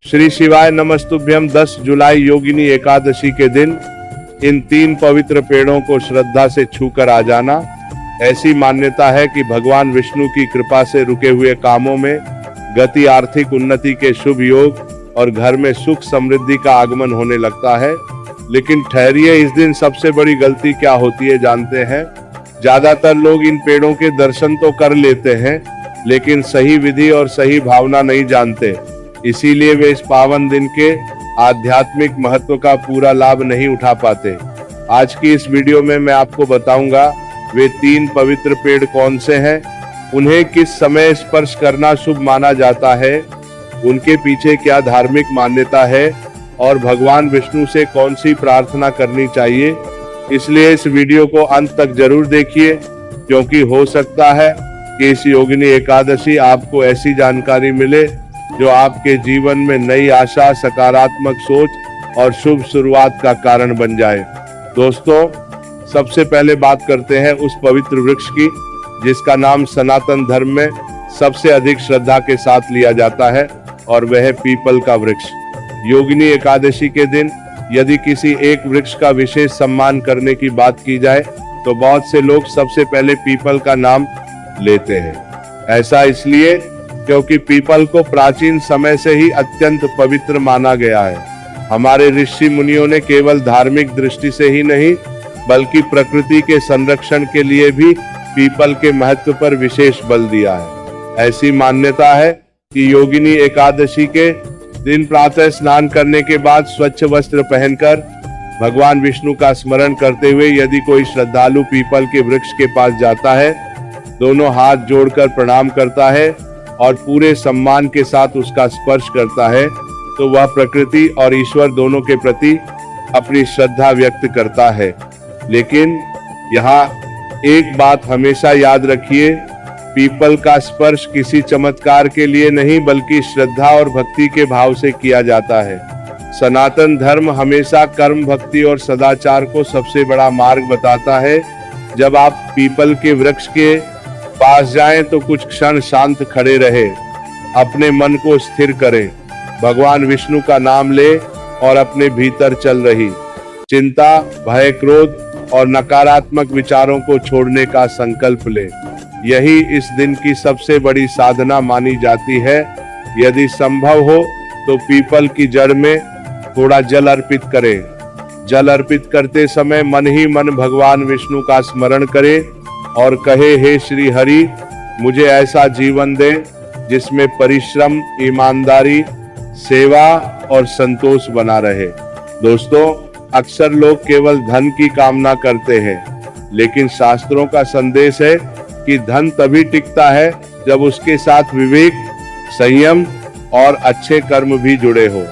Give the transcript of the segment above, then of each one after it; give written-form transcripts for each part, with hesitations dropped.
श्री शिवाय नमस्तुभ्यम। 10 जुलाई योगिनी एकादशी के दिन इन 3 पवित्र पेड़ों को श्रद्धा से छूकर आ जाना। ऐसी मान्यता है कि भगवान विष्णु की कृपा से रुके हुए कामों में गति, आर्थिक उन्नति के शुभ योग और घर में सुख समृद्धि का आगमन होने लगता है। लेकिन ठहरिए, इस दिन सबसे बड़ी गलती क्या होती है जानते हैं? ज्यादातर लोग इन पेड़ों के दर्शन तो कर लेते हैं, लेकिन सही विधि और सही भावना नहीं जानते। इसीलिए वे इस पावन दिन के आध्यात्मिक महत्व का पूरा लाभ नहीं उठा पाते। आज की इस वीडियो में मैं आपको बताऊंगा वे 3 पवित्र पेड़ कौन से हैं, उन्हें किस समय स्पर्श करना शुभ माना जाता है, उनके पीछे क्या धार्मिक मान्यता है और भगवान विष्णु से कौन सी प्रार्थना करनी चाहिए। इसलिए इस वीडियो को अंत तक जरूर देखिए, क्योंकि हो सकता है कि इस योगिनी एकादशी आपको ऐसी जानकारी मिले जो आपके जीवन में नई आशा, सकारात्मक सोच और शुभ शुरुआत का कारण बन जाए। दोस्तों, सबसे पहले बात करते हैं उस पवित्र वृक्ष की जिसका नाम सनातन धर्म में सबसे अधिक श्रद्धा के साथ लिया जाता है, और वह है पीपल का वृक्ष। योगिनी एकादशी के दिन यदि किसी एक वृक्ष का विशेष सम्मान करने की बात की जाए तो बहुत से लोग सबसे पहले पीपल का नाम लेते हैं। ऐसा इसलिए क्योंकि पीपल को प्राचीन समय से ही अत्यंत पवित्र माना गया है। हमारे ऋषि मुनियों ने केवल धार्मिक दृष्टि से ही नहीं, बल्कि प्रकृति के संरक्षण के लिए भी पीपल के महत्व पर विशेष बल दिया है। ऐसी मान्यता है कि योगिनी एकादशी के दिन प्रातः स्नान करने के बाद स्वच्छ वस्त्र पहनकर भगवान विष्णु का स्मरण करते हुए यदि कोई श्रद्धालु पीपल के वृक्ष के पास जाता है, दोनों हाथ जोड़कर प्रणाम करता है और पूरे सम्मान के साथ उसका स्पर्श करता है, तो वह प्रकृति और ईश्वर दोनों के प्रति अपनी श्रद्धा व्यक्त करता है। लेकिन यहाँ एक बात हमेशा याद रखिए, पीपल का स्पर्श किसी चमत्कार के लिए नहीं, बल्कि श्रद्धा और भक्ति के भाव से किया जाता है। सनातन धर्म हमेशा कर्म, भक्ति और सदाचार को सबसे बड़ा मार्ग बताता है। जब आप पीपल के वृक्ष के पास जाएं तो कुछ क्षण शांत खड़े रहे, अपने मन को स्थिर करें, भगवान विष्णु का नाम ले और अपने भीतर चल रही चिंता, भय, क्रोध और नकारात्मक विचारों को छोड़ने का संकल्प ले। यही इस दिन की सबसे बड़ी साधना मानी जाती है। यदि संभव हो तो पीपल की जड़ में थोड़ा जल अर्पित करें। जल अर्पित करते समय मन ही मन भगवान विष्णु का स्मरण करें और कहे, हे श्री हरि, मुझे ऐसा जीवन दे जिसमें परिश्रम, ईमानदारी, सेवा और संतोष बना रहे। दोस्तों, अक्सर लोग केवल धन की कामना करते हैं, लेकिन शास्त्रों का संदेश है कि धन तभी टिकता है जब उसके साथ विवेक, संयम और अच्छे कर्म भी जुड़े हो।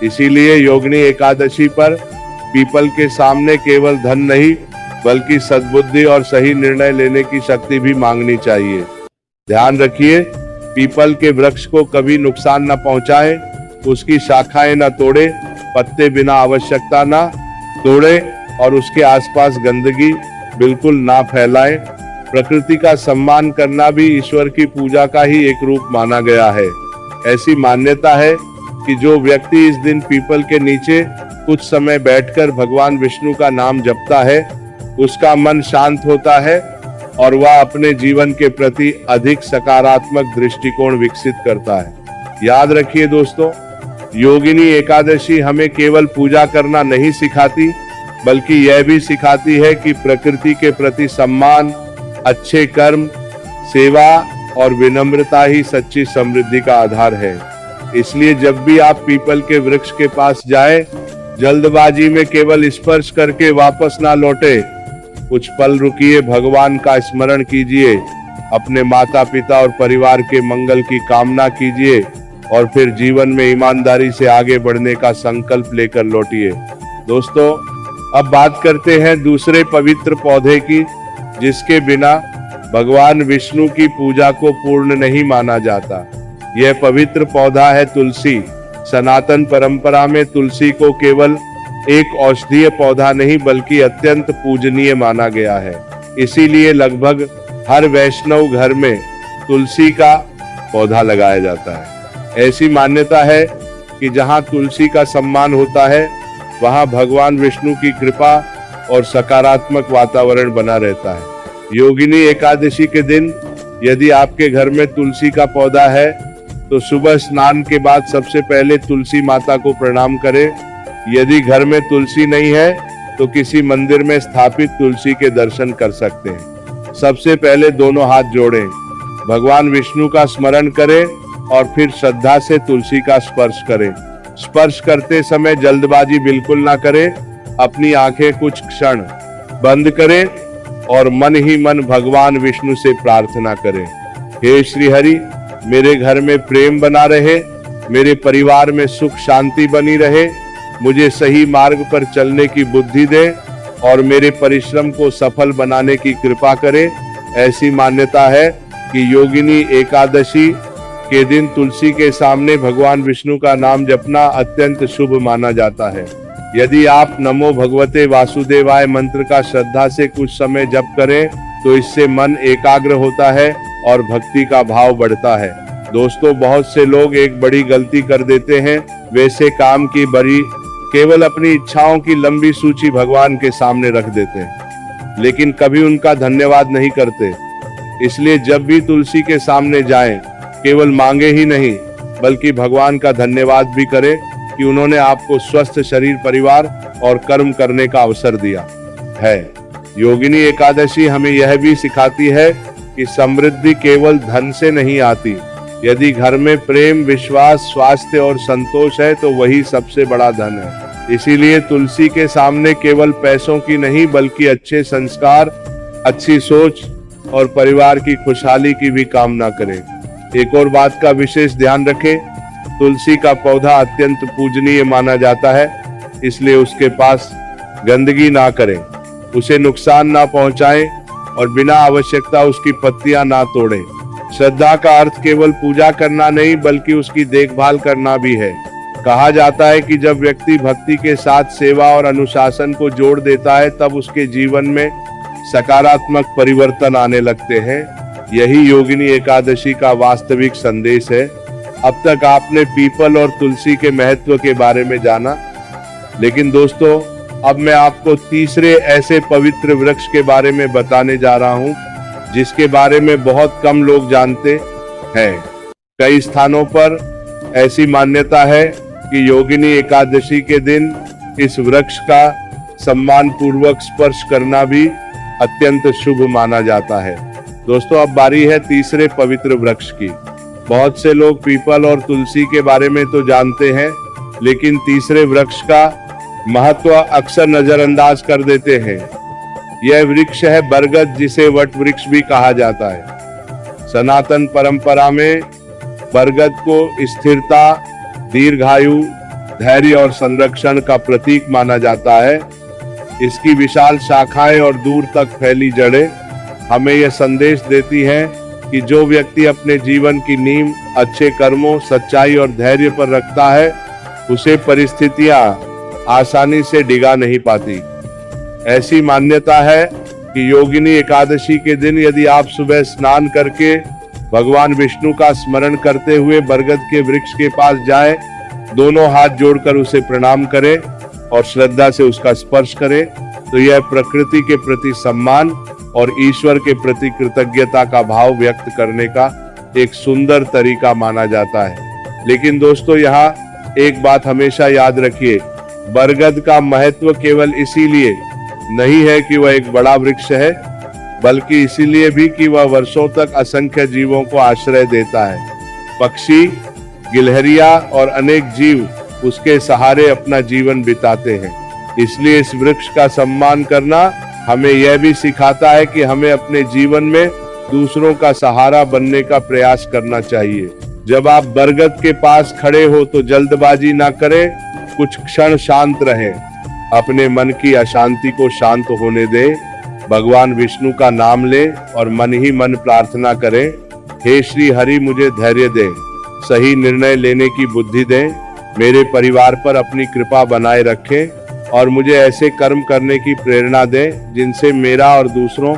इसीलिए योगिनी एकादशी पर पीपल के सामने केवल धन नहीं, बल्कि सद्बुद्धि और सही निर्णय लेने की शक्ति भी मांगनी चाहिए। ध्यान रखिए, पीपल के वृक्ष को कभी नुकसान न पहुंचाएं, उसकी शाखाएं न तोड़े, पत्ते बिना आवश्यकता न तोड़े और उसके आसपास गंदगी बिल्कुल ना फैलाएं। प्रकृति का सम्मान करना भी ईश्वर की पूजा का ही एक रूप माना गया है। ऐसी मान्यता है कि जो व्यक्ति इस दिन पीपल के नीचे कुछ समय बैठकर भगवान विष्णु का नाम जपता है, उसका मन शांत होता है और वह अपने जीवन के प्रति अधिक सकारात्मक दृष्टिकोण विकसित करता है। याद रखिए दोस्तों, योगिनी एकादशी हमें केवल पूजा करना नहीं सिखाती, बल्कि यह भी सिखाती है कि प्रकृति के प्रति सम्मान, अच्छे कर्म, सेवा और विनम्रता ही सच्ची समृद्धि का आधार है। इसलिए जब भी आप पीपल के वृक्ष के पास जाएं, जल्दबाजी में केवल स्पर्श करके वापस ना लौटे। कुछ पल रुकिए, भगवान का स्मरण कीजिए, अपने माता पिता और परिवार के मंगल की कामना कीजिए और फिर जीवन में ईमानदारी से आगे बढ़ने का संकल्प लेकर लौटिए। दोस्तों, अब बात करते हैं दूसरे पवित्र पौधे की जिसके बिना भगवान विष्णु की पूजा को पूर्ण नहीं माना जाता। यह पवित्र पौधा है तुलसी। सनातन परंपरा में तुलसी को केवल एक औषधीय पौधा नहीं, बल्कि अत्यंत पूजनीय माना गया है। इसीलिए लगभग हर वैष्णव घर में तुलसी का पौधा लगाया जाता है। ऐसी मान्यता है कि जहाँ तुलसी का सम्मान होता है वहाँ भगवान विष्णु की कृपा और सकारात्मक वातावरण बना रहता है। योगिनी एकादशी के दिन यदि आपके घर में तुलसी का पौधा है तो सुबह स्नान के बाद सबसे पहले तुलसी माता को प्रणाम करें। यदि घर में तुलसी नहीं है तो किसी मंदिर में स्थापित तुलसी के दर्शन कर सकते हैं। सबसे पहले दोनों हाथ जोड़ें, भगवान विष्णु का स्मरण करें और फिर श्रद्धा से तुलसी का स्पर्श करें। स्पर्श करते समय जल्दबाजी बिल्कुल ना करें। अपनी आंखें कुछ क्षण बंद करें और मन ही मन भगवान विष्णु से प्रार्थना करें, हे श्री हरि, मेरे घर में प्रेम बना रहे, मेरे परिवार में सुख शांति बनी रहे, मुझे सही मार्ग पर चलने की बुद्धि दे और मेरे परिश्रम को सफल बनाने की कृपा करे। ऐसी मान्यता है कि योगिनी एकादशी के दिन तुलसी के सामने भगवान विष्णु का नाम जपना अत्यंत शुभ माना जाता है। यदि आप नमो भगवते वासुदेवाय मंत्र का श्रद्धा से कुछ समय जप करें तो इससे मन एकाग्र होता है और भक्ति का भाव बढ़ता है। दोस्तों, बहुत से लोग एक बड़ी गलती कर देते हैं, वैसे काम की बड़ी केवल अपनी इच्छाओं की लंबी सूची भगवान के सामने रख देते हैं, लेकिन कभी उनका धन्यवाद नहीं करते। इसलिए जब भी तुलसी के सामने जाएं, केवल मांगे ही नहीं बल्कि भगवान का धन्यवाद भी करें कि उन्होंने आपको स्वस्थ शरीर, परिवार और कर्म करने का अवसर दिया है। योगिनी एकादशी हमें यह भी सिखाती है कि समृद्धि केवल धन से नहीं आती। यदि घर में प्रेम, विश्वास, स्वास्थ्य और संतोष है तो वही सबसे बड़ा धन है। इसीलिए तुलसी के सामने केवल पैसों की नहीं बल्कि अच्छे संस्कार, अच्छी सोच और परिवार की खुशहाली की भी कामना करें। एक और बात का विशेष ध्यान रखें, तुलसी का पौधा अत्यंत पूजनीय माना जाता है, इसलिए उसके पास गंदगी ना करें, उसे नुकसान ना पहुंचाएं और बिना आवश्यकता उसकी पत्तियां ना तोड़ें। श्रद्धा का अर्थ केवल पूजा करना नहीं बल्कि उसकी देखभाल करना भी है। कहा जाता है कि जब व्यक्ति भक्ति के साथ सेवा और अनुशासन को जोड़ देता है तब उसके जीवन में सकारात्मक परिवर्तन आने लगते हैं। यही योगिनी एकादशी का वास्तविक संदेश है। अब तक आपने पीपल और तुलसी के महत्व के बारे में जाना, लेकिन दोस्तों अब मैं आपको तीसरे ऐसे पवित्र वृक्ष के बारे में बताने जा रहा हूं जिसके बारे में बहुत कम लोग जानते हैं। कई स्थानों पर ऐसी मान्यता है कि योगिनी एकादशी के दिन इस वृक्ष का सम्मान पूर्वक स्पर्श करना भी अत्यंत शुभ माना जाता है। दोस्तों, अब बारी है तीसरे पवित्र वृक्ष की। बहुत से लोग पीपल और तुलसी के बारे में तो जानते हैं, लेकिन तीसरे वृक्ष का महत्व अक्सर नजरअंदाज कर देते हैं। यह वृक्ष है बरगद, जिसे वट वृक्ष भी कहा जाता है। सनातन परंपरा में बरगद को स्थिरता, दीर्घायु, धैर्य और संरक्षण का प्रतीक माना जाता है। इसकी विशाल शाखाएं और दूर तक फैली जड़ें हमें यह संदेश देती हैं कि जो व्यक्ति अपने जीवन की नींव अच्छे कर्मों, सच्चाई और धैर्य पर रखता है उसे परिस्थितियां आसानी से डिगा नहीं पाती। ऐसी मान्यता है कि योगिनी एकादशी के दिन यदि आप सुबह स्नान करके भगवान विष्णु का स्मरण करते हुए बरगद के वृक्ष के पास जाएं, दोनों हाथ जोड़कर उसे प्रणाम करें और श्रद्धा से उसका स्पर्श करें, तो यह प्रकृति के प्रति सम्मान और ईश्वर के प्रति कृतज्ञता का भाव व्यक्त करने का एक सुंदर तरीका माना जाता है। लेकिन दोस्तों, यहाँ एक बात हमेशा याद रखिए, बरगद का महत्व केवल इसीलिए नहीं है कि वह एक बड़ा वृक्ष है, बल्कि इसीलिए भी कि वह वर्षों तक असंख्य जीवों को आश्रय देता है। पक्षी, गिलहरियां और अनेक जीव उसके सहारे अपना जीवन बिताते हैं। इसलिए इस वृक्ष का सम्मान करना हमें यह भी सिखाता है कि हमें अपने जीवन में दूसरों का सहारा बनने का प्रयास करना चाहिए। जब आप बरगद के पास खड़े हो तो जल्दबाजी ना करें, कुछ क्षण शांत रहें, अपने मन की अशांति को शांत होने दें, भगवान विष्णु का नाम लें और मन ही मन प्रार्थना करें, हे श्री हरि, मुझे धैर्य दें, सही निर्णय लेने की बुद्धि दें, मेरे परिवार पर अपनी कृपा बनाए रखें और मुझे ऐसे कर्म करने की प्रेरणा दें जिनसे मेरा और दूसरों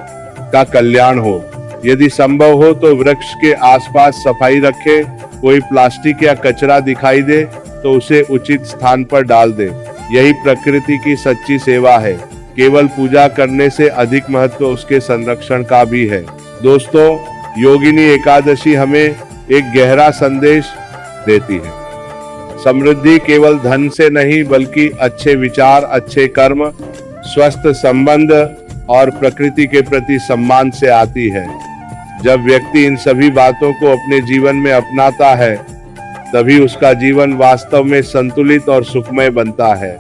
का कल्याण हो। यदि संभव हो तो वृक्ष के आसपास सफाई रखें, कोई प्लास्टिक या कचरा दिखाई दे तो उसे उचित स्थान पर डाल दें। यही प्रकृति की सच्ची सेवा है। केवल पूजा करने से अधिक महत्व उसके संरक्षण का भी है। दोस्तों, योगिनी एकादशी हमें एक गहरा संदेश देती है। समृद्धि केवल धन से नहीं बल्कि अच्छे विचार, अच्छे कर्म, स्वस्थ संबंध और प्रकृति के प्रति सम्मान से आती है। जब व्यक्ति इन सभी बातों को अपने जीवन में अपनाता है, तभी उसका जीवन वास्तव में संतुलित और सुखमय बनता है।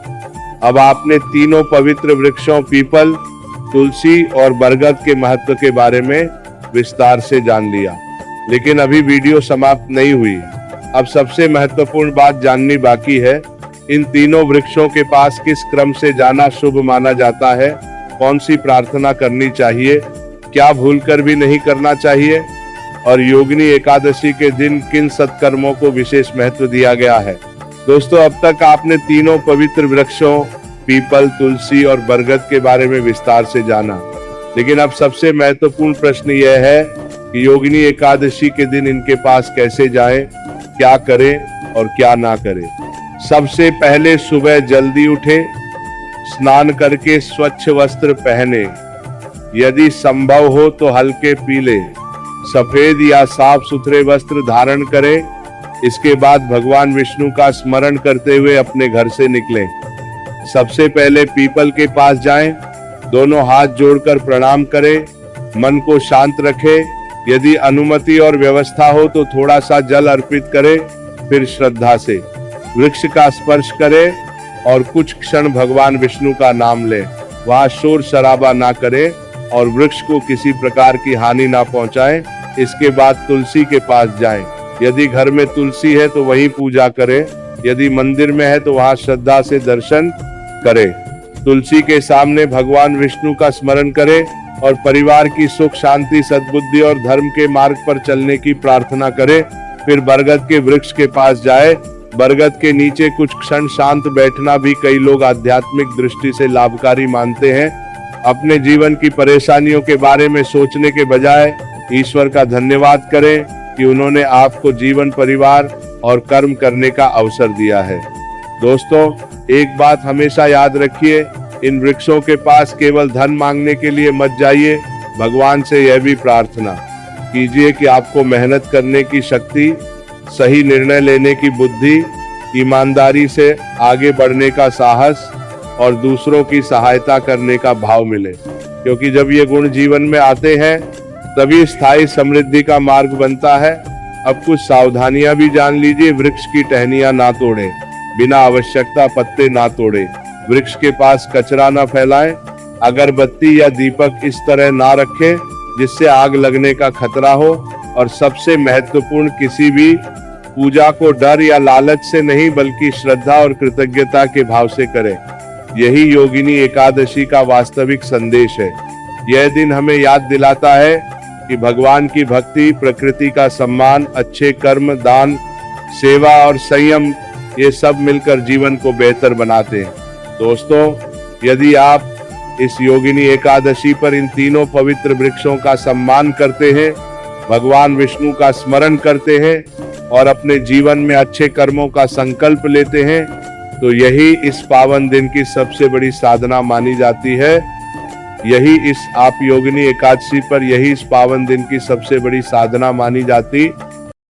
अब आपने तीनों पवित्र वृक्षों पीपल, तुलसी और बरगद के महत्व के बारे में विस्तार से जान लिया, लेकिन अभी वीडियो समाप्त नहीं हुई। अब सबसे महत्वपूर्ण बात जाननी बाकी है। इन तीनों वृक्षों के पास किस क्रम से जाना शुभ माना जाता है, कौन सी प्रार्थना करनी चाहिए, क्या भूलकर भी नहीं करना चाहिए, और योगिनी एकादशी के दिन किन सत्कर्मों को विशेष महत्व दिया गया है। दोस्तों, अब तक आपने तीनों पवित्र वृक्षों पीपल, तुलसी और बरगद के बारे में विस्तार से जाना, लेकिन अब सबसे महत्वपूर्ण प्रश्न यह है कि योगिनी एकादशी के दिन इनके पास कैसे जाएं, क्या करें और क्या ना करें। सबसे पहले सुबह जल्दी उठें, स्नान करके स्वच्छ वस्त्र पहने, यदि संभव हो तो हल्के पीले, सफेद या साफ सुथरे वस्त्र धारण करें। इसके बाद भगवान विष्णु का स्मरण करते हुए अपने घर से निकलें। सबसे पहले पीपल के पास जाएं, दोनों हाथ जोड़कर प्रणाम करें, मन को शांत रखें। यदि अनुमति और व्यवस्था हो तो थोड़ा सा जल अर्पित करें, फिर श्रद्धा से वृक्ष का स्पर्श करें और कुछ क्षण भगवान विष्णु का नाम लें। वहां शोर शराबा ना करें और वृक्ष को किसी प्रकार की हानि ना पहुंचाएं। इसके बाद तुलसी के पास जाएं। यदि घर में तुलसी है तो वहीं पूजा करें, यदि मंदिर में है तो वहां श्रद्धा से दर्शन करें। तुलसी के सामने भगवान विष्णु का स्मरण करें और परिवार की सुख शांति, सद्बुद्धि और धर्म के मार्ग पर चलने की प्रार्थना करें। फिर बरगद के वृक्ष के पास जाए। बरगद के नीचे कुछ क्षण शांत बैठना भी कई लोग आध्यात्मिक दृष्टि से लाभकारी मानते हैं। अपने जीवन की परेशानियों के बारे में सोचने के बजाय ईश्वर का धन्यवाद करें कि उन्होंने आपको जीवन, परिवार और कर्म करने का अवसर दिया है। दोस्तों, एक बात हमेशा याद रखिए, इन वृक्षों के पास केवल धन मांगने के लिए मत जाइए। भगवान से यह भी प्रार्थना कीजिए कि आपको मेहनत करने की शक्ति, सही निर्णय लेने की बुद्धि, ईमानदारी से आगे बढ़ने का साहस और दूसरों की सहायता करने का भाव मिले, क्योंकि जब ये गुण जीवन में आते हैं तभी स्थायी समृद्धि का मार्ग बनता है। अब कुछ सावधानियां भी जान लीजिए। वृक्ष की टहनियां ना तोड़ें, बिना आवश्यकता पत्ते ना तोड़ें, वृक्ष के पास कचरा ना फैलाएं, अगरबत्ती या दीपक इस तरह ना रखें जिससे आग लगने का खतरा हो, और सबसे महत्वपूर्ण, किसी भी पूजा को डर या लालच से नहीं बल्कि श्रद्धा और कृतज्ञता के भाव से करें। यही योगिनी एकादशी का वास्तविक संदेश है। यह दिन हमें याद दिलाता है कि भगवान की भक्ति, प्रकृति का सम्मान, अच्छे कर्म, दान, सेवा और संयम, ये सब मिलकर जीवन को बेहतर बनाते हैं। दोस्तों, यदि आप इस योगिनी एकादशी पर इन तीनों पवित्र वृक्षों का सम्मान करते हैं, भगवान विष्णु का स्मरण करते हैं और अपने जीवन में अच्छे कर्मों का संकल्प लेते हैं, तो यही इस पावन दिन की सबसे बड़ी साधना मानी जाती है। यही इस आप योगिनी एकादशी पर यही इस पावन दिन की सबसे बड़ी साधना मानी जाती